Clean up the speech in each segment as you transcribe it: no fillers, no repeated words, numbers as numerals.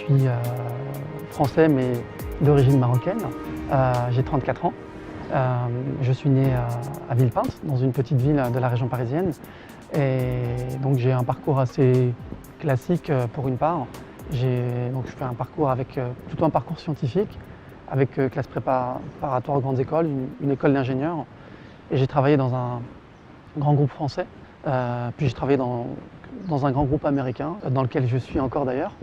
suis français mais d'origine marocaine. J'ai 34 ans. Je suis né à Villepinte, dans une petite ville de la région parisienne. Et donc j'ai un parcours assez classique pour une part. Donc je fais un parcours avec plutôt un parcours scientifique, avec classe préparatoire aux grandes écoles, une école d'ingénieurs. Et j'ai travaillé dans un grand groupe français, puis j'ai travaillé dans un grand groupe américain, dans lequel je suis encore d'ailleurs,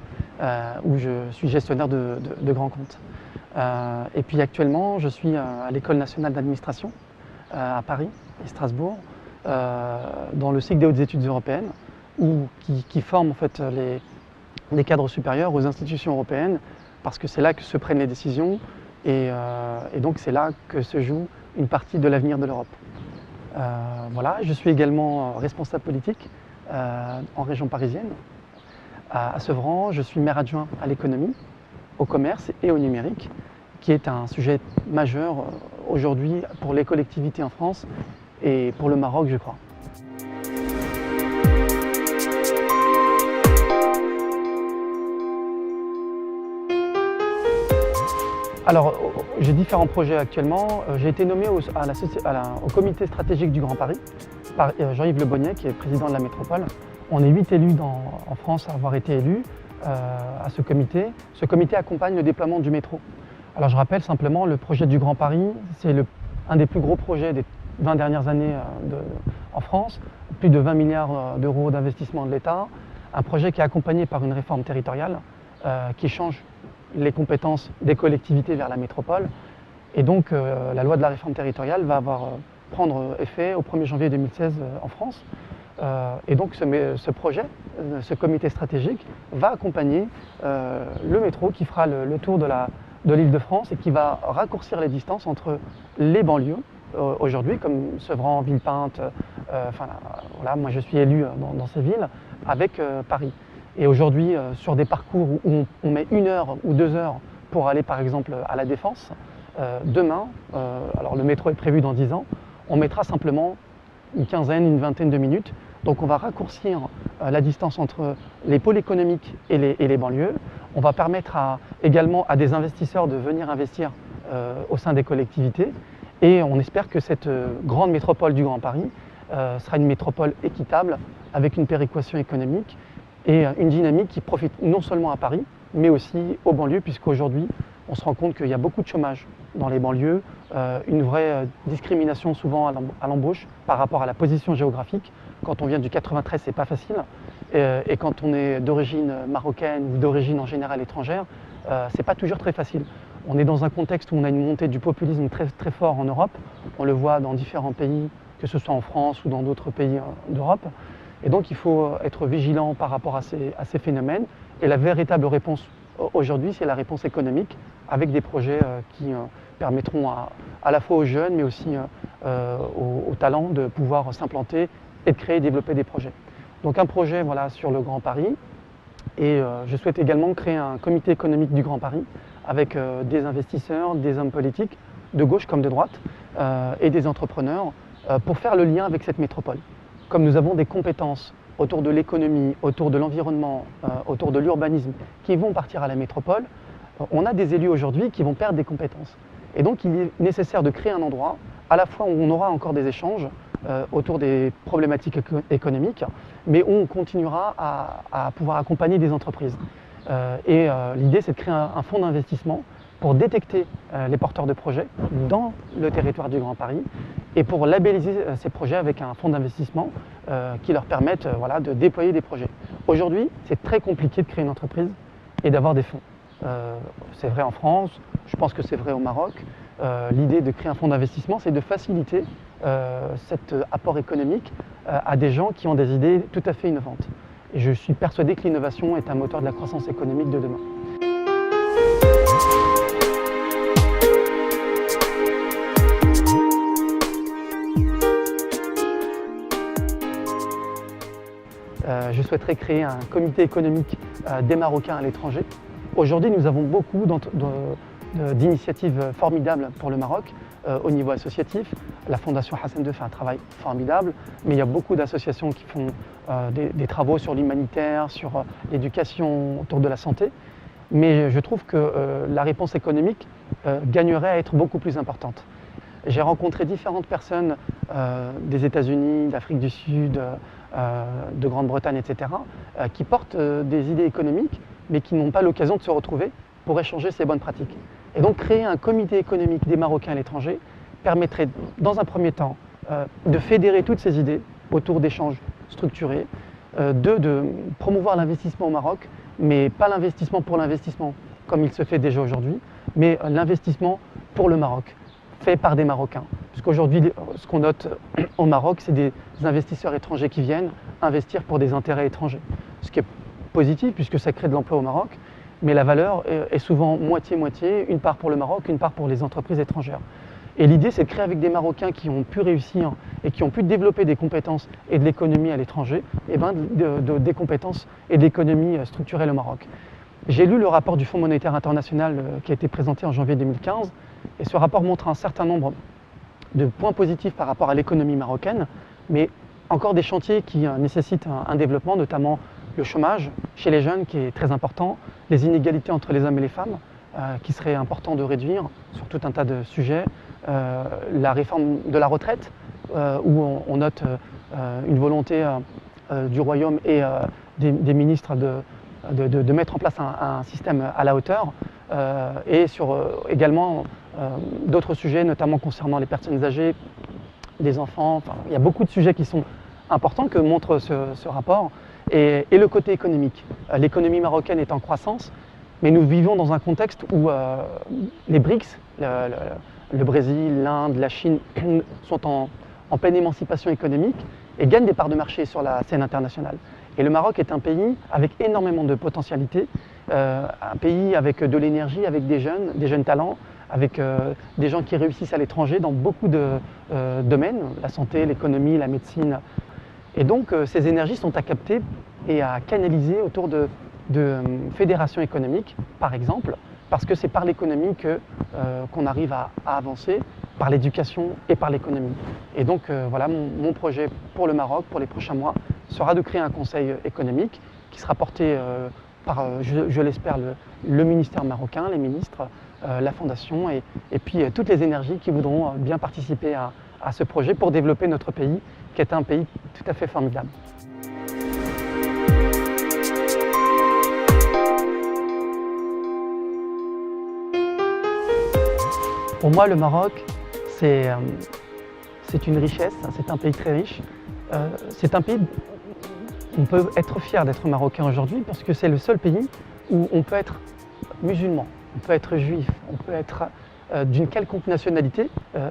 où je suis gestionnaire de grands comptes. Et puis actuellement, je suis à l'École nationale d'administration à Paris et Strasbourg, dans le cycle des hautes études européennes, qui forme en fait les cadres supérieurs aux institutions européennes, parce que c'est là que se prennent les décisions et donc c'est là que se joue une partie de l'avenir de l'Europe. Voilà, je suis également responsable politique en région parisienne. À Sevran, je suis maire adjoint à l'économie, au commerce et au numérique, qui est un sujet majeur aujourd'hui pour les collectivités en France et pour le Maroc, je crois. Alors, j'ai différents projets actuellement. J'ai été nommé au comité stratégique du Grand Paris par Jean-Yves Le Bonnier, qui est président de la métropole. On est 8 élus en France à avoir été élus à ce comité. Ce comité accompagne le déploiement du métro. Alors je rappelle simplement, le projet du Grand Paris, c'est un des plus gros projets des 20 dernières années en France, plus de 20 milliards d'euros d'investissement de l'État, un projet qui est accompagné par une réforme territoriale qui change les compétences des collectivités vers la métropole. Et donc la loi de la réforme territoriale va prendre effet au 1er janvier 2016 en France. Et donc ce projet, ce comité stratégique, va accompagner le métro qui fera le tour de l'Île-de-France et qui va raccourcir les distances entre les banlieues aujourd'hui, comme Sevran, Villepinte, voilà, moi je suis élu dans ces villes, avec Paris. Et aujourd'hui, sur des parcours où on met 1 heure ou 2 heures pour aller par exemple à la Défense, demain, alors le métro est prévu dans 10 ans, on mettra simplement une quinzaine, une vingtaine de minutes. Donc on va raccourcir la distance entre les pôles économiques et les banlieues. On va permettre également à des investisseurs de venir investir au sein des collectivités. Et on espère que cette grande métropole du Grand Paris sera une métropole équitable, avec une péréquation économique et une dynamique qui profite non seulement à Paris, mais aussi aux banlieues, puisqu'aujourd'hui, on se rend compte qu'il y a beaucoup de chômage dans les banlieues, une vraie discrimination souvent à l'embauche par rapport à la position géographique. Quand on vient du 93, c'est pas facile. Et quand on est d'origine marocaine ou d'origine en général étrangère, c'est pas toujours très facile. On est dans un contexte où on a une montée du populisme très, très fort en Europe. On le voit dans différents pays, que ce soit en France ou dans d'autres pays d'Europe. Et donc il faut être vigilant par rapport à ces phénomènes. Et la véritable réponse aujourd'hui, c'est la réponse économique, avec des projets qui permettront à la fois aux jeunes, mais aussi aux talents de pouvoir s'implanter et de créer et développer des projets. Donc un projet voilà, sur le Grand Paris. Et je souhaite également créer un comité économique du Grand Paris, avec des investisseurs, des hommes politiques, de gauche comme de droite, et des entrepreneurs, pour faire le lien avec cette métropole. Comme nous avons des compétences autour de l'économie, autour de l'environnement, autour de l'urbanisme, qui vont partir à la métropole, on a des élus aujourd'hui qui vont perdre des compétences. Et donc il est nécessaire de créer un endroit, à la fois où on aura encore des échanges autour des problématiques économiques, mais où on continuera à pouvoir accompagner des entreprises. L'idée, c'est de créer un fonds d'investissement pour détecter les porteurs de projets dans le territoire du Grand Paris et pour labelliser ces projets avec un fonds d'investissement qui leur permette voilà, de déployer des projets. Aujourd'hui, c'est très compliqué de créer une entreprise et d'avoir des fonds. C'est vrai en France, je pense que c'est vrai au Maroc. L'idée de créer un fonds d'investissement, c'est de faciliter cet apport économique à des gens qui ont des idées tout à fait innovantes. Et je suis persuadé que l'innovation est un moteur de la croissance économique de demain. Je souhaiterais créer un comité économique des Marocains à l'étranger. Aujourd'hui, nous avons beaucoup d'initiatives formidables pour le Maroc au niveau associatif. La Fondation Hassan II fait un travail formidable, mais il y a beaucoup d'associations qui font des travaux sur l'humanitaire, sur l'éducation, autour de la santé. mais je trouve que la réponse économique gagnerait à être beaucoup plus importante. J'ai rencontré différentes personnes des États-Unis, d'Afrique du Sud, de Grande-Bretagne, etc., qui portent des idées économiques, mais qui n'ont pas l'occasion de se retrouver pour échanger ces bonnes pratiques. Et donc créer un comité économique des Marocains à l'étranger permettrait, dans un premier temps, de fédérer toutes ces idées autour d'échanges structurés, de promouvoir l'investissement au Maroc, mais pas l'investissement pour l'investissement, comme il se fait déjà aujourd'hui, mais l'investissement pour le Maroc, fait par des Marocains. Puisqu'aujourd'hui, ce qu'on note au Maroc, c'est des investisseurs étrangers qui viennent investir pour des intérêts étrangers. Ce qui est positif, puisque ça crée de l'emploi au Maroc, mais la valeur est souvent moitié-moitié, une part pour le Maroc, une part pour les entreprises étrangères. Et l'idée, c'est de créer avec des Marocains qui ont pu réussir et qui ont pu développer des compétences et de l'économie à l'étranger, et des compétences et de l'économie structurelle au Maroc. J'ai lu le rapport du Fonds monétaire international qui a été présenté en janvier 2015, et ce rapport montre un certain nombre de points positifs par rapport à l'économie marocaine, mais encore des chantiers qui nécessitent un développement, notamment le chômage chez les jeunes qui est très important, les inégalités entre les hommes et les femmes qui serait important de réduire sur tout un tas de sujets, la réforme de la retraite où on note une volonté du Royaume et des ministres de mettre en place un système à la hauteur et sur également d'autres sujets, notamment concernant les personnes âgées, les enfants. Enfin, il y a beaucoup de sujets qui sont importants que montre ce rapport. Et le côté économique. L'économie marocaine est en croissance, mais nous vivons dans un contexte où les BRICS, le Brésil, l'Inde, la Chine, sont en pleine émancipation économique et gagnent des parts de marché sur la scène internationale. Et le Maroc est un pays avec énormément de potentialités, un pays avec de l'énergie, avec des jeunes talents, avec des gens qui réussissent à l'étranger dans beaucoup de domaines, la santé, l'économie, la médecine. Et donc ces énergies sont à capter et à canaliser autour de fédérations économiques, par exemple, parce que c'est par l'économie qu'on arrive à avancer, par l'éducation et par l'économie. Et donc voilà, mon projet pour le Maroc, pour les prochains mois, sera de créer un conseil économique qui sera porté par, je l'espère, le ministère marocain, les ministres, la fondation et puis toutes les énergies qui voudront bien participer à ce projet pour développer notre pays, qui est un pays tout à fait formidable. Pour moi, le Maroc, c'est une richesse, c'est un pays très riche. C'est un pays où on peut être fier d'être marocain aujourd'hui parce que c'est le seul pays où on peut être musulman, on peut être juif, on peut être d'une quelconque nationalité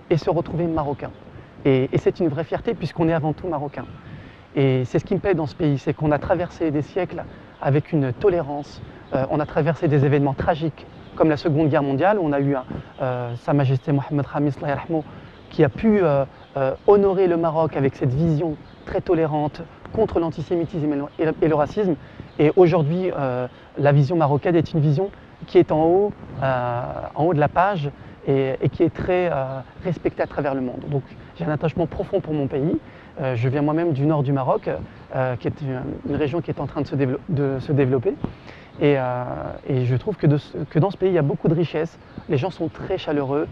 et se retrouver marocain. Et c'est une vraie fierté puisqu'on est avant tout marocain. Et c'est ce qui me plaît dans ce pays, c'est qu'on a traversé des siècles avec une tolérance, on a traversé des événements tragiques comme la Seconde Guerre mondiale, où on a eu Sa Majesté Mohamed Khamis qui a pu honorer le Maroc avec cette vision très tolérante contre l'antisémitisme et le racisme. Et aujourd'hui, la vision marocaine est une vision qui est en haut de la page et qui est très respectée à travers le monde. Donc j'ai un attachement profond pour mon pays. Je viens moi-même du nord du Maroc, qui est une région qui est en train de se développer. Et je trouve que dans ce pays, il y a beaucoup de richesses. Les gens sont très chaleureux.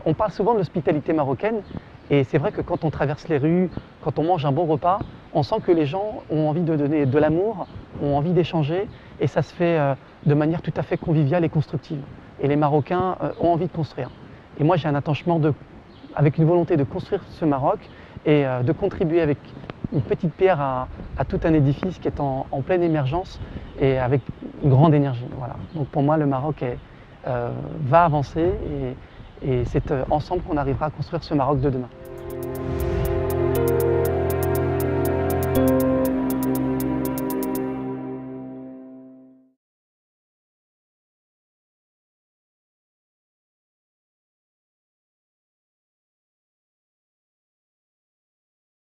On parle souvent de l'hospitalité marocaine. Et c'est vrai que quand on traverse les rues, quand on mange un bon repas, on sent que les gens ont envie de donner de l'amour, ont envie d'échanger. Et ça se fait de manière tout à fait conviviale et constructive. Et les Marocains ont envie de construire. Et moi, j'ai un attachement avec une volonté de construire ce Maroc et de contribuer avec une petite pierre à tout un édifice qui est en pleine émergence et avec une grande énergie. Voilà. Donc pour moi, le Maroc va avancer et c'est ensemble qu'on arrivera à construire ce Maroc de demain.